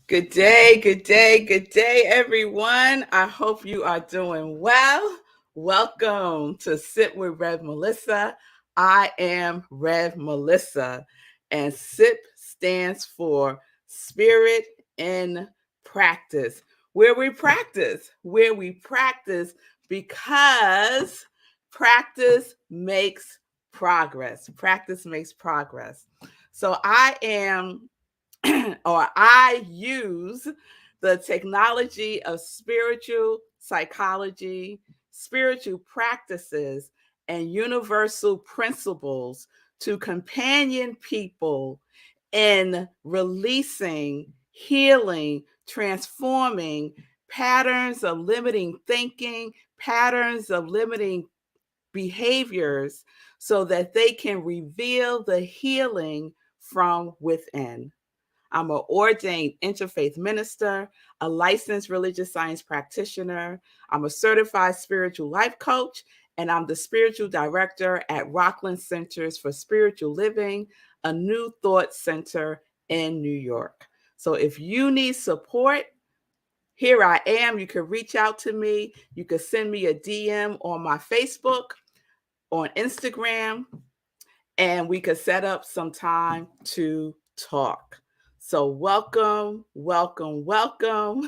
Good day, good day, good day, everyone. I hope you are doing well. Welcome to Sit with Rev Melissa. I am Rev Melissa, and SIP stands for Spirit in Practice, where we practice because practice makes progress. Practice makes progress. So I use the technology of spiritual psychology, spiritual practices, and universal principles to companion people in releasing, healing, transforming patterns of limiting thinking, patterns of limiting behaviors, so that they can reveal the healing from within. I'm an ordained interfaith minister, a licensed religious science practitioner. I'm a certified spiritual life coach, and I'm the spiritual director at Rockland Centers for Spiritual Living, a new thought center in New York. So if you need support, here I am. You can reach out to me. You can send me a DM on my Facebook, on Instagram, and we could set up some time to talk. So, welcome, welcome, welcome,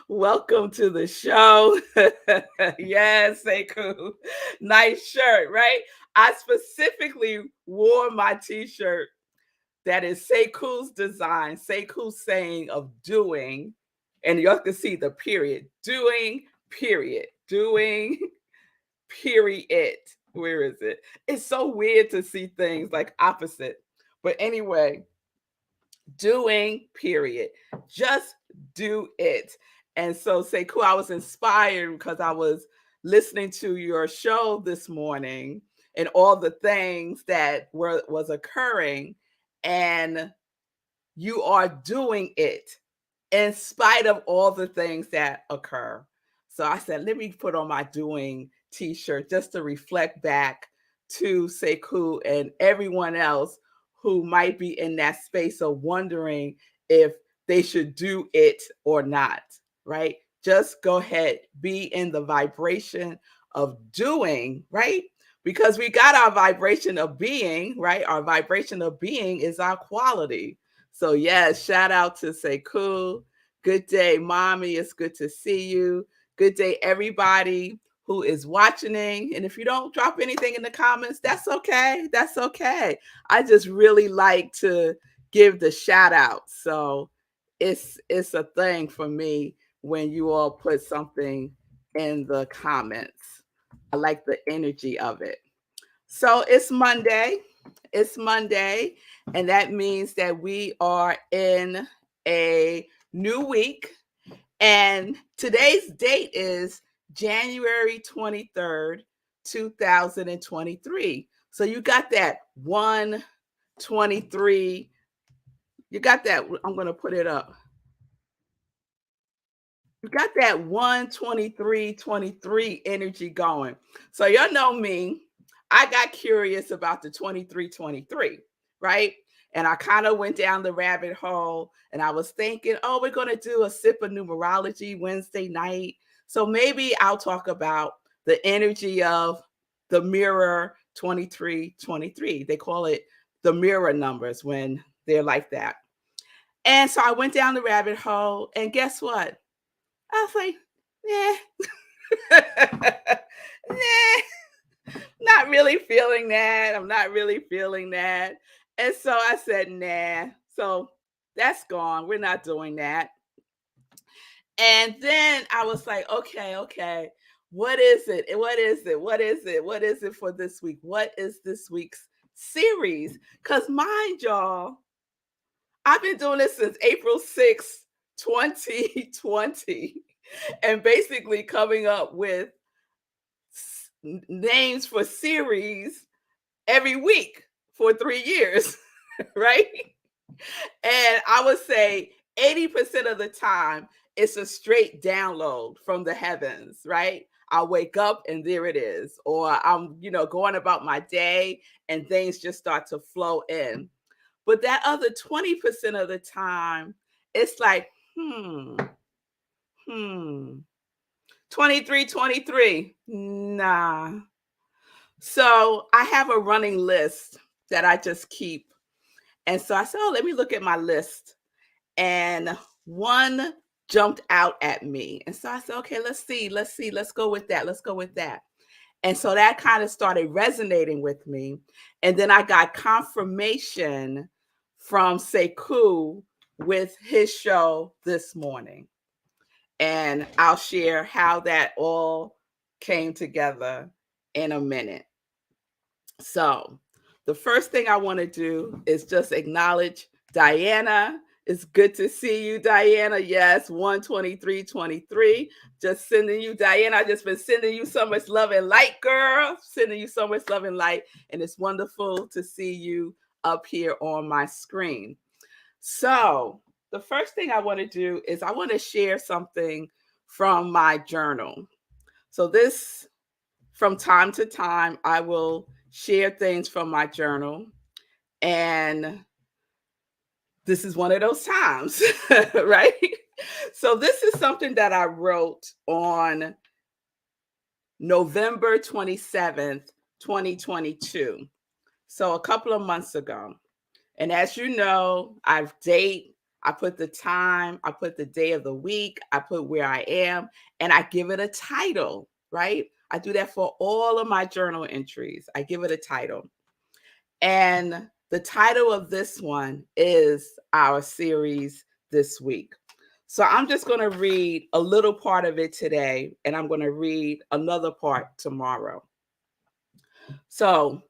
welcome to the show. Yes, Sekou. Nice shirt, right? I specifically wore my t shirt that is Sekou's design, Sekou's saying of doing, and you can see the period, doing, period. Where is it? It's so weird to see things like opposite. But anyway, doing, period. Just do it. And so, Sekou, I was inspired because I was listening to your show this morning and all the things that was occurring, and you are doing it in spite of all the things that occur. So I said, let me put on my doing t-shirt just to reflect back to Sekou and everyone else who might be in that space of wondering if they should do it or not, right? Just go ahead, be in the vibration of doing, right? Because we got our vibration of being, right? Our vibration of being is our quality. So, yes, shout out to Sekou. Good day, mommy. It's good to see you. Good day, everybody who is watching. And if you don't drop anything in the comments, that's okay. That's okay. I just really like to give the shout out. So it's a thing for me when you all put something in the comments. I like the energy of it. So it's Monday. It's Monday, and that means that we are in a new week. And today's date is January 23rd, 2023. So you got that 123. You got that. I'm going to put it up. You got that 123 energy going. So y'all know me. I got curious about the 23, right? And I kind of went down the rabbit hole and I was thinking, oh, we're going to do a sip of numerology Wednesday night. So maybe I'll talk about the energy of the mirror 23. They call it the mirror numbers when they're like that. And so I went down the rabbit hole, and guess what? I was like, not really feeling that. I'm not really feeling that. And so I said, nah. So that's gone. We're not doing that. And then I was like, okay. What is it? What is it? What is it? What is it for this week? What is this week's series? Because mind y'all, I've been doing this since April 6th, 2020, and basically coming up with names for series every week for 3 years, right? And I would say 80% of the time, it's a straight download from the heavens, right? I wake up and there it is. Or I'm, going about my day and things just start to flow in. But that other 20% of the time, it's like, Hmm. Hmm. 23, 23. Nah. So I have a running list that I just keep. And so I said, oh, let me look at my list. And one jumped out at me. And so I said, okay, let's see, let's go with that. Let's go with that. And so that kind of started resonating with me. And then I got confirmation from Sekou with his show this morning. And I'll share how that all came together in a minute. So, the first thing I want to do is just acknowledge Diana. It's good to see you, Diana. Yes, 12323. Just sending you, Diana. I just been sending you so much love and light, girl. Sending you so much love and light. And it's wonderful to see you up here on my screen. So, the first thing I want to do is I want to share something from my journal. So, this from time to time, I will share things from my journal. And this is one of those times, right? So, this is something that I wrote on November 27th, 2022. So, a couple of months ago. And as you know, I put the time, I put the day of the week, I put where I am, and I give it a title, right? I do that for all of my journal entries. I give it a title. And the title of this one is our series this week. So I'm just going to read a little part of it today, and I'm going to read another part tomorrow. So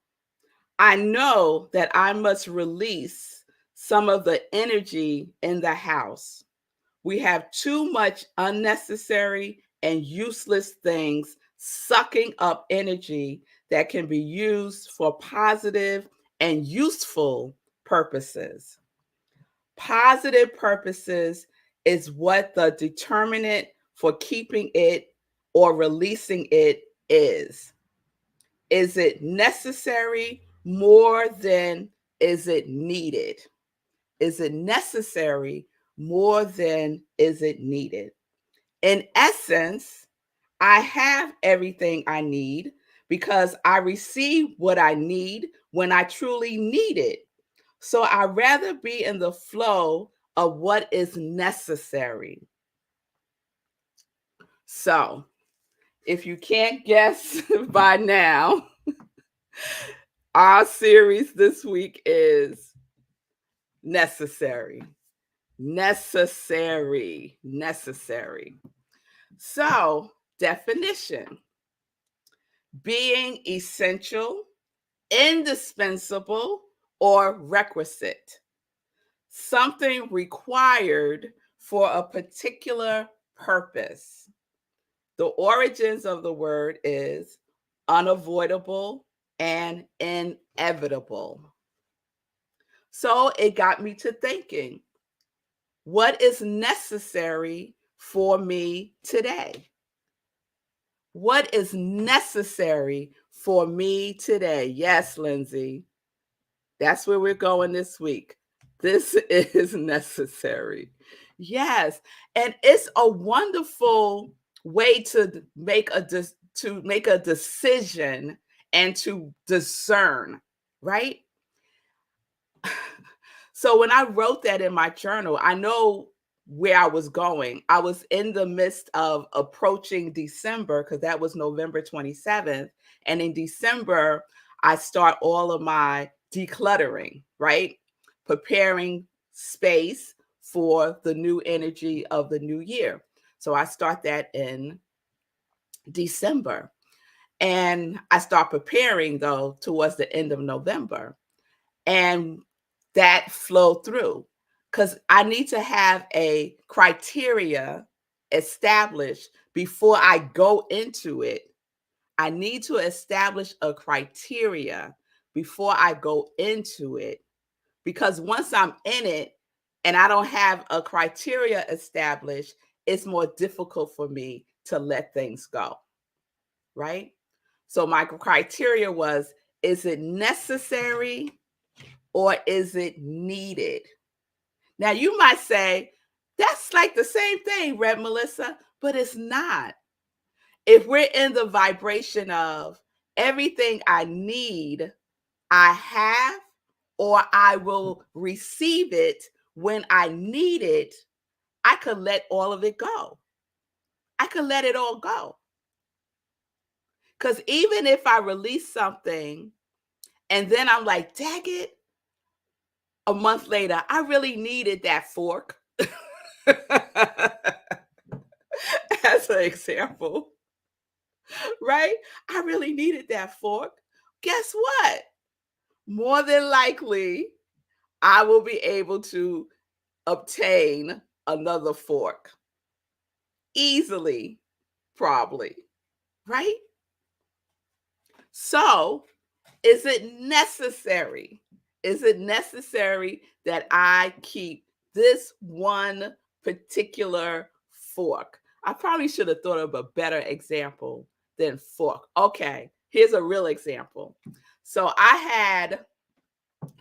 I know that I must release some of the energy in the house. We have too much unnecessary and useless things sucking up energy that can be used for positive and useful purposes. Positive purposes is what the determinant for keeping it or releasing it is. Is it necessary more than is it needed? Is it necessary more than is it needed? In essence, I have everything I need because I receive what I need when I truly need it. So I'd rather be in the flow of what is necessary. So if you can't guess by now, our series this week is necessary. Necessary. Necessary. So, definition: being essential, indispensable, or requisite. Something required for a particular purpose. The origins of the word is unavoidable and inevitable. So it got me to thinking, what is necessary for me today? What is necessary for me today? Yes, Lindsay, that's where we're going this week. This is necessary. Yes, and it's a wonderful way to make a decision and to discern, right? So when I wrote that in my journal, I know where I was going. I was in the midst of approaching December because that was November 27th. And in December, I start all of my decluttering, right? Preparing space for the new energy of the new year. So I start that in December. And I start preparing though towards the end of November. And that flow through because I need to have a criteria established before I go into it. I need to establish a criteria before I go into it because once I'm in it and I don't have a criteria established, it's more difficult for me to let things go, right? So my criteria was, is it necessary or is it needed? Now, you might say, That's like the same thing, Red Melissa, but it's not. If we're in the vibration of everything I need, I have, or I will receive it when I need it, I could let all of it go. I could let it all go. Because even if I release something and then I'm like, dang it, a month later, I really needed that fork. As an example, right? I really needed that fork. Guess what? More than likely, I will be able to obtain another fork easily, probably, right? So, is it necessary? Is it necessary that I keep this one particular fork? I probably should have thought of a better example than fork. Okay, here's a real example. So I had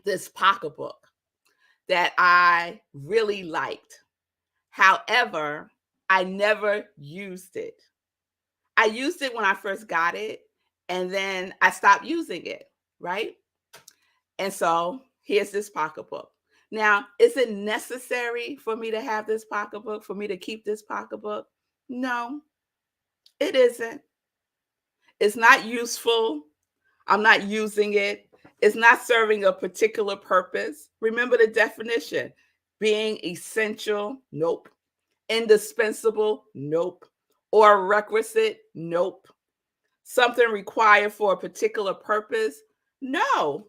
this pocketbook that I really liked. However, I never used it. I used it when I first got it, and then I stopped using it, right? And so here's this pocketbook. Now, is it necessary for me to have this pocketbook, for me to keep this pocketbook? No, it isn't. It's not useful. I'm not using it. It's not serving a particular purpose. Remember the definition: being essential, nope. Indispensable, nope. Or requisite, nope. Something required for a particular purpose, no.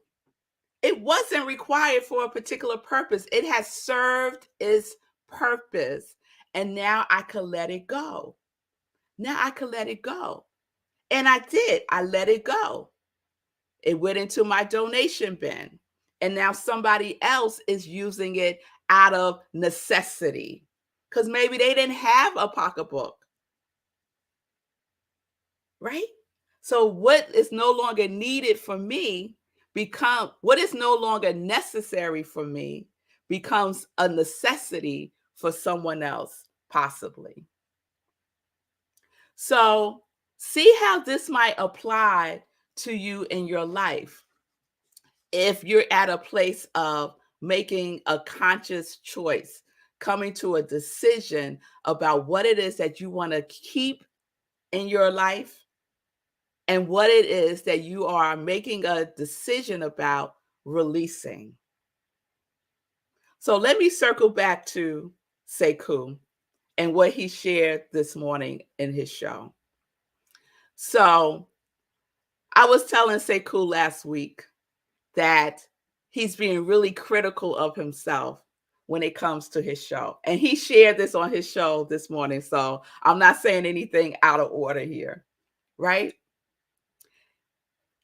It wasn't required for a particular purpose. It has served its purpose. And now I could let it go. Now I could let it go. And I did. I let it go. It went into my donation bin. And now somebody else is using it out of necessity because maybe they didn't have a pocketbook, right? So what is no longer needed for me become what is no longer necessary for me becomes a necessity for someone else, possibly. So see how this might apply to you in your life. If you're at a place of making a conscious choice, coming to a decision about what it is that you want to keep in your life and what it is that you are making a decision about releasing. So let me circle back to Sekou and what he shared this morning in his show. So I was telling Sekou last week that he's being really critical of himself when it comes to his show. And he shared this on his show this morning. So I'm not saying anything out of order here, right?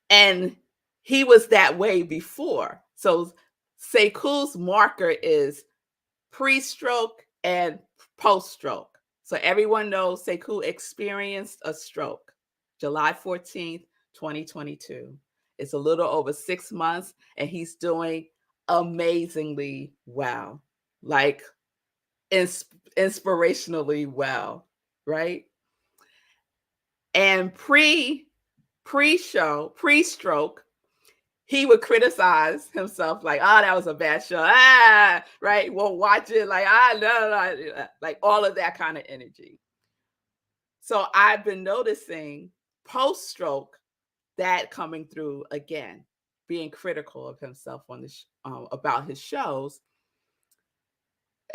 And he was that way before. So Sekou's marker is pre-stroke and post-stroke. So everyone knows Sekou experienced a stroke July 14th, 2022. It's a little over 6 months and he's doing amazingly well. Like inspirationally well, right? And pre-stroke, he would criticize himself like, "Oh, that was a bad show." Right? Won't watch it. Like, no, like all of that kind of energy. So I've been noticing post-stroke that coming through again, being critical of himself on the about his shows,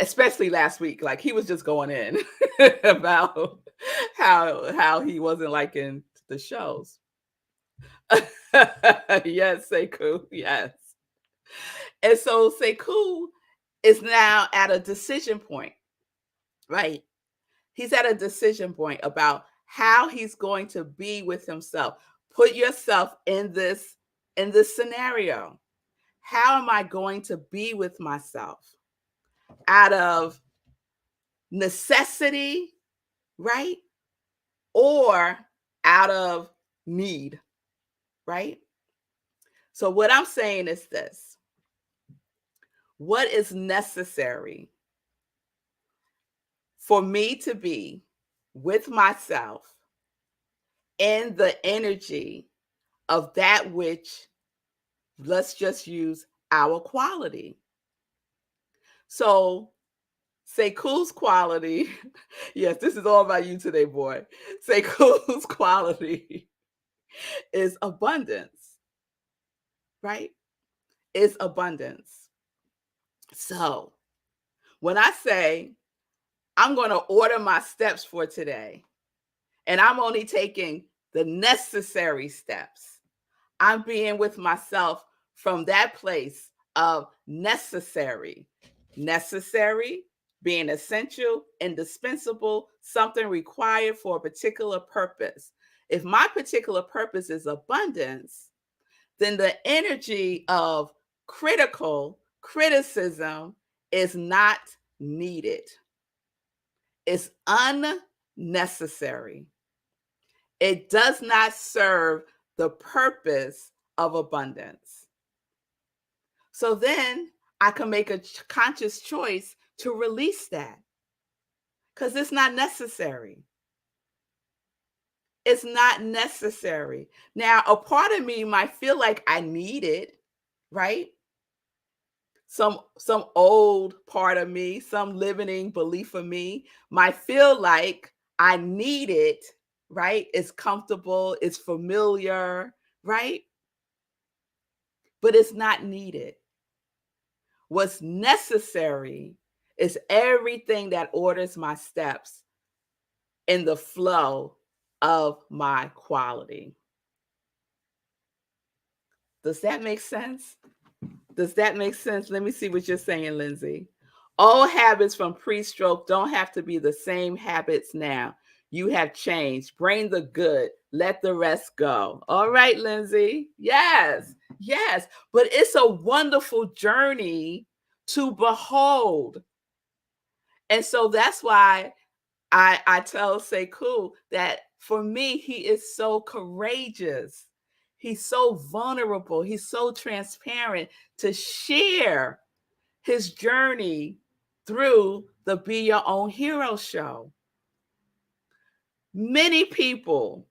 especially last week. Like he was just going in about how he wasn't liking the shows. Yes, Sekou. Yes. And so Sekou is now at a decision point, right? He's at a decision point about how he's going to be with himself. Put yourself in this scenario. How am I going to be with myself? Out of necessity, right? Or out of need, right? So what I'm saying is this. What is necessary for me to be with myself in the energy of that which, let's just use our quality. So, Sekou's quality, yes, this is all about you today, boy. Sekou's quality is abundance, right? Is abundance. So, when I say I'm going to order my steps for today, and I'm only taking the necessary steps, I'm being with myself from that place of necessary. Necessary being essential, indispensable, something required for a particular purpose. If my particular purpose is abundance, then the energy of criticism is not needed. It's unnecessary. It does not serve the purpose of abundance. So then I can make a conscious choice to release that because it's not necessary. It's not necessary. Now, a part of me might feel like I need it, right? Some old part of me, some limiting belief of me might feel like I need it, right? It's comfortable, it's familiar, right? But it's not needed. What's necessary is everything that orders my steps in the flow of my quality. Does that make sense? Does that make sense? Let me see what you're saying, Lindsay. Old habits from pre-stroke don't have to be the same habits now. You have changed. Bring the good. Let the rest go. All right, Lindsay. Yes, yes. But it's a wonderful journey to behold. And so that's why I tell Sekou that for me, he is so courageous. He's so vulnerable. He's so transparent to share his journey through the Be Your Own Hero show. Many people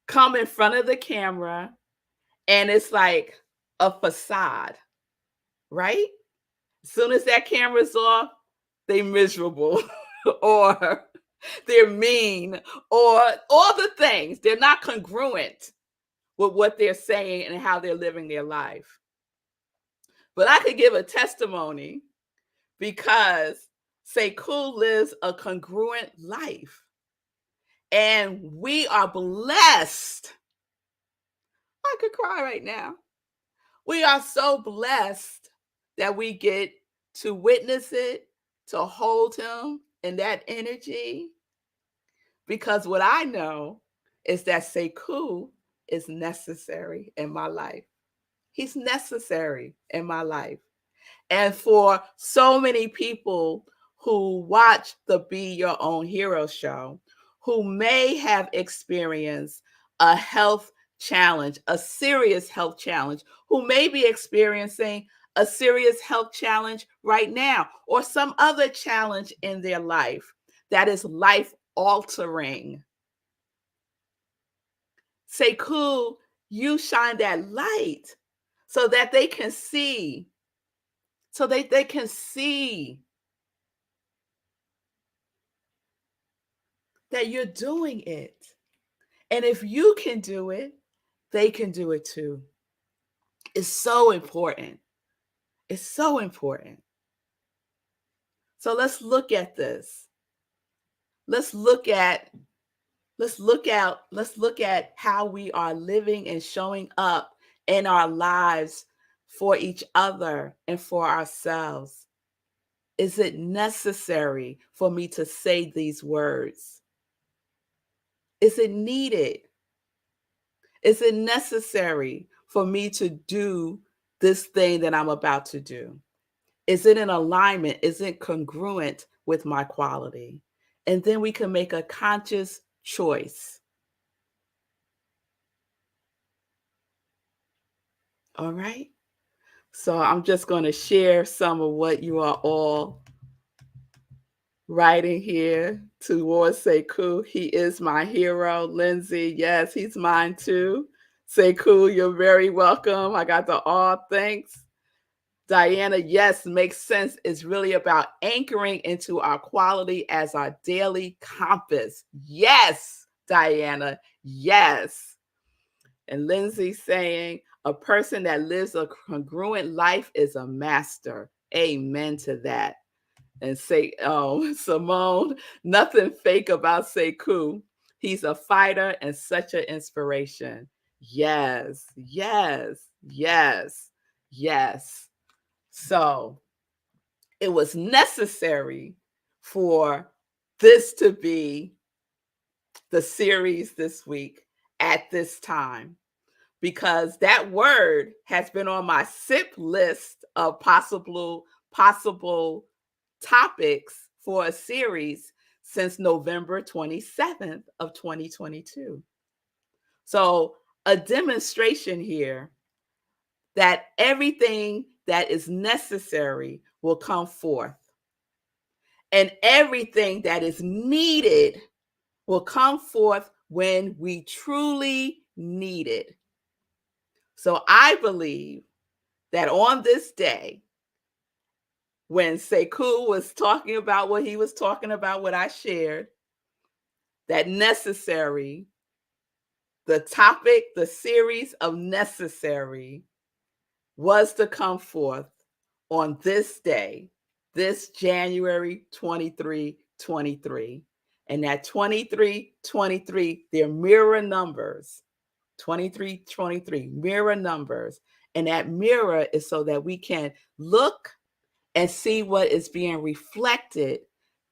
come in front of the camera and it's like a facade, right? As soon as that camera's off, they miserable or they're mean or all the things. They're not congruent with what they're saying and how they're living their life. But I could give a testimony because Sekou lives a congruent life. And we are blessed. I could cry right now. We are so blessed that we get to witness it, to hold him in that energy. Because what I know is that Sekou is necessary in my life. He's necessary in my life. And for so many people who watch the Be Your Own Hero show, who may have experienced a health challenge, a serious health challenge, who may be experiencing a serious health challenge right now, or some other challenge in their life that is life altering. Sekou, you shine that light so that they can see, so they can see that you're doing it. And if you can do it, they can do it too. It's so important. It's so important. So let's look at this. Let's look at how we are living and showing up in our lives for each other and for ourselves. Is it necessary for me to say these words? Is it needed? Is it necessary for me to do this thing that I'm about to do? Is it in alignment? Is it congruent with my quality? And then we can make a conscious choice. All right. So I'm just going to share some of what you are all writing here towards Sekou. He is my hero. Lindsay, yes, he's mine too. Sekou, you're very welcome. I got the all thanks. Diana, yes, makes sense. It's really about anchoring into our quality as our daily compass. Yes, Diana, yes. And Lindsay saying, a person that lives a congruent life is a master. Amen to that. And say, oh, Simone, nothing fake about Sekou. He's a fighter and such an inspiration. Yes, yes, yes, yes. So it was necessary for this to be the series this week at this time, because that word has been on my SIP list of possible topics for a series since November 27th of 2022. So a demonstration here that everything that is necessary will come forth, and everything that is needed will come forth when we truly need it. So I believe that on this day, when Sekou was talking about what he was talking about, what I shared, that necessary, the topic, the series of necessary was to come forth on this day, this January 23, 23. And that 23, 23, they're mirror numbers. 23, 23, mirror numbers. And that mirror is so that we can look and see what is being reflected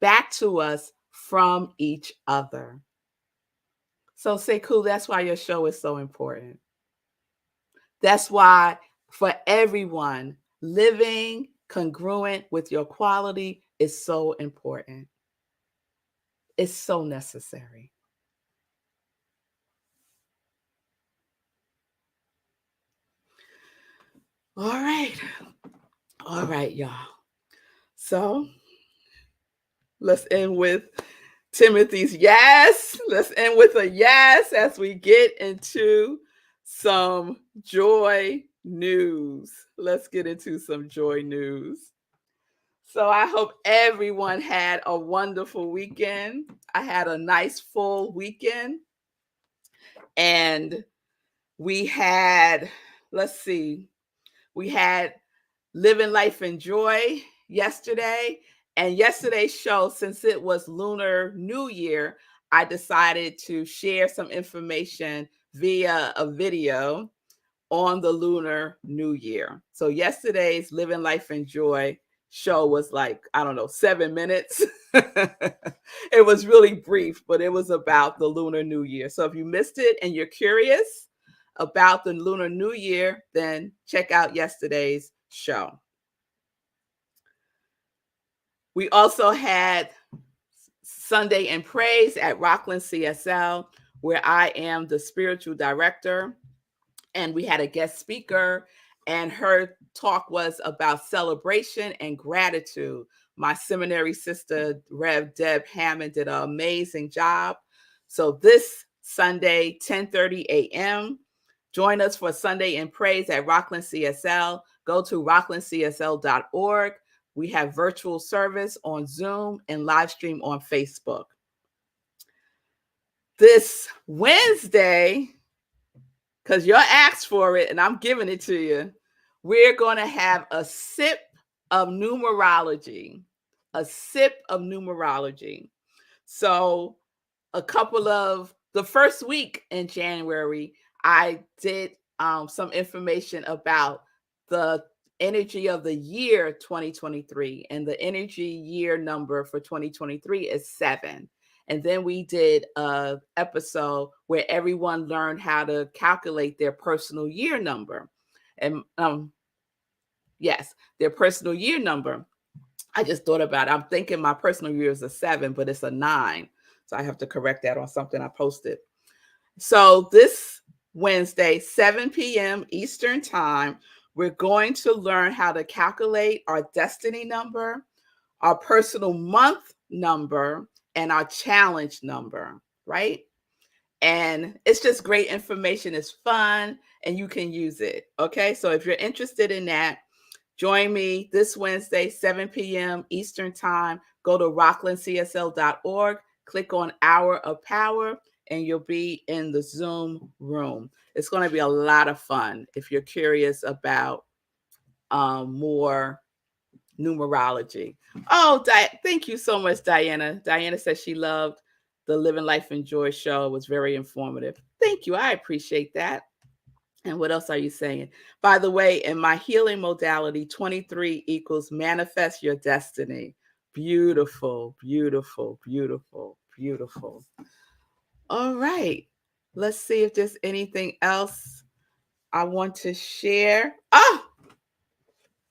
back to us from each other. So, Sekou, that's why your show is so important. That's why for everyone, living congruent with your quality is so important. It's so necessary. All right. All right, y'all. So let's end with Timothy's yes. Let's end with a yes as we get into some joy news. Let's get into some joy news. So I hope everyone had a wonderful weekend. I had a nice full weekend. And we had, let's see, we had Living Life in Joy yesterday. And yesterday's show, since it was Lunar New Year, I decided to share some information via a video on the Lunar New Year. So yesterday's Living Life in Joy show was like, I don't know, 7 minutes. It was really brief, but it was about the Lunar New Year. So if you missed it and you're curious about the Lunar New Year, then check out yesterday's show. We also had Sunday in Praise at Rockland CSL, where I am the spiritual director. And we had a guest speaker, and her talk was about celebration and gratitude. My seminary sister, Rev Deb Hammond, did an amazing job. So this Sunday, 10:30 a.m., join us for Sunday in Praise at Rockland CSL. Go to rocklandcsl.org. We have virtual service on Zoom and live stream on Facebook. This Wednesday, because you asked for it and I'm giving it to you, we're going to have a sip of numerology. A sip of numerology. So the first week in January, I did some information about the energy of the year 2023, and the energy year number for 2023 is 7. And then we did an episode where everyone learned how to calculate their personal year number. And yes, their personal year number. I just thought about it. I'm thinking my personal year is a 7, but it's a 9. So I have to correct that on something I posted. So this Wednesday, 7 p.m. Eastern Time, we're going to learn how to calculate our destiny number, our personal month number and our challenge number, right? And it's just great information. It's fun and you can use it. Okay. So if you're interested in that, join me this Wednesday, 7 p.m. Eastern Time. Go to rocklandcsl.org, click on Hour of Power, and you'll be in the Zoom room. It's going to be a lot of fun if you're curious about more numerology. Oh, thank you so much, Diana. Diana said she loved the Living Life and Joy show. It was very informative. Thank you. I appreciate that. And what else are you saying? By the way, in my healing modality, 23 equals manifest your destiny. Beautiful, beautiful, beautiful, beautiful. All right. Let's see if there's anything else I want to share. Ah,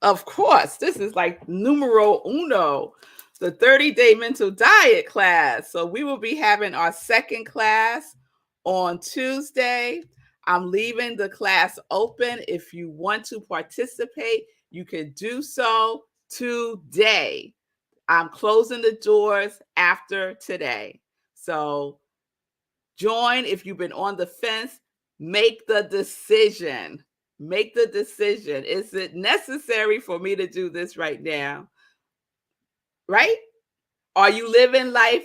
of course, this is like numero uno, the 30-day mental diet class. So we will be having our second class on Tuesday. I'm leaving the class open. If you want to participate, you can do so today. I'm closing the doors after today. So join. If you've been on the fence, make the decision. Make the decision. Is it necessary for me to do this right now? Right? Are you living life?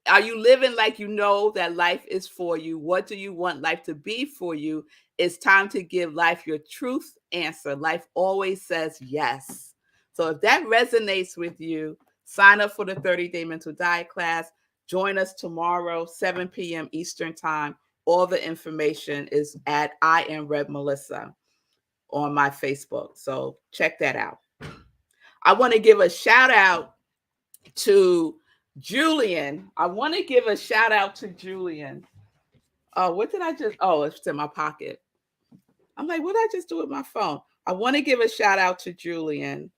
Are you living like you know that life is for you? What do you want life to be for you? It's time to give life your truth answer. Life always says yes. So if that resonates with you, sign up for the 30-day mental diet class. Join us tomorrow, 7 p.m. Eastern Time. All the information is at iamrevmelissa on my Facebook. So check that out. I want to give a shout out to Julian. I want to give a shout out to Julian. Oh, what did I just? Oh, it's in my pocket. I'm like, what did I just do with my phone? I want to give a shout out to Julian.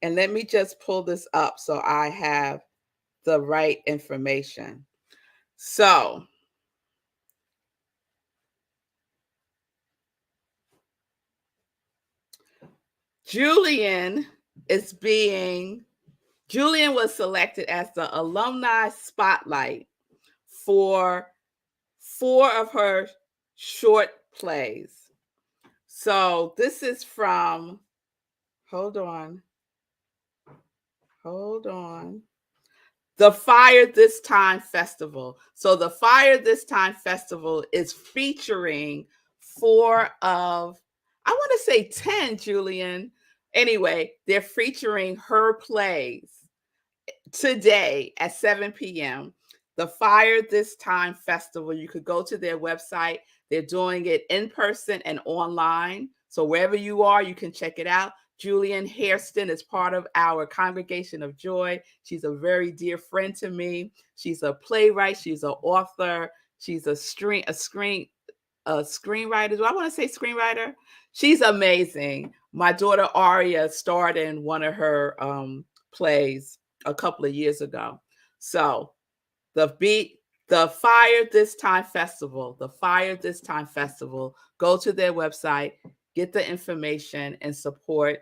And let me just pull this up so I have the right information. So, Julian Julian was selected as the alumni spotlight for 4 of her short plays. So this is from, hold on, the Fire This Time Festival. So the Fire This Time Festival is featuring 4 of, I want to say 10, Julian. Anyway, they're featuring her plays today at 7 p.m. The Fire This Time Festival. You could go to their website. They're doing it in person and online. So wherever you are, you can check it out. Julian Hairston is part of our Congregation of Joy. She's a very dear friend to me. She's a playwright. She's an author. She's a screenwriter. Do I want to say screenwriter? She's amazing. My daughter Aria starred in one of her plays a couple of years ago. So the Fire This Time Festival, go to their website, get the information, and support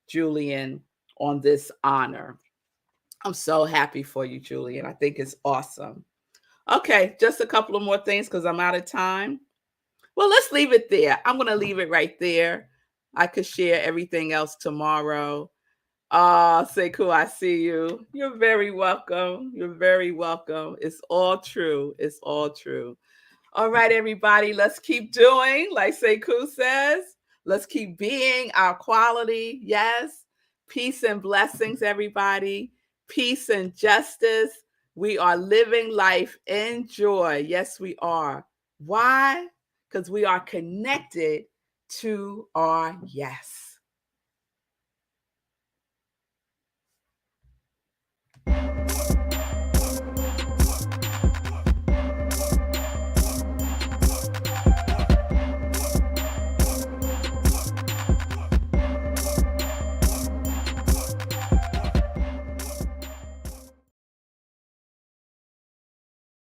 Julian on this honor. I'm so happy for you, Julian. I think it's awesome. Okay, just a couple of more things because I'm out of time. Well, let's leave it there. I'm going to leave it right there. I could share everything else tomorrow. Sekou, I see you. You're very welcome. You're very welcome. It's all true. It's all true. All right, everybody, let's keep doing, like Sekou says. Let's keep being our quality. Yes. Peace and blessings, everybody. Peace and justice. We are living life in joy. Yes, we are. Why? Because we are connected to our yes.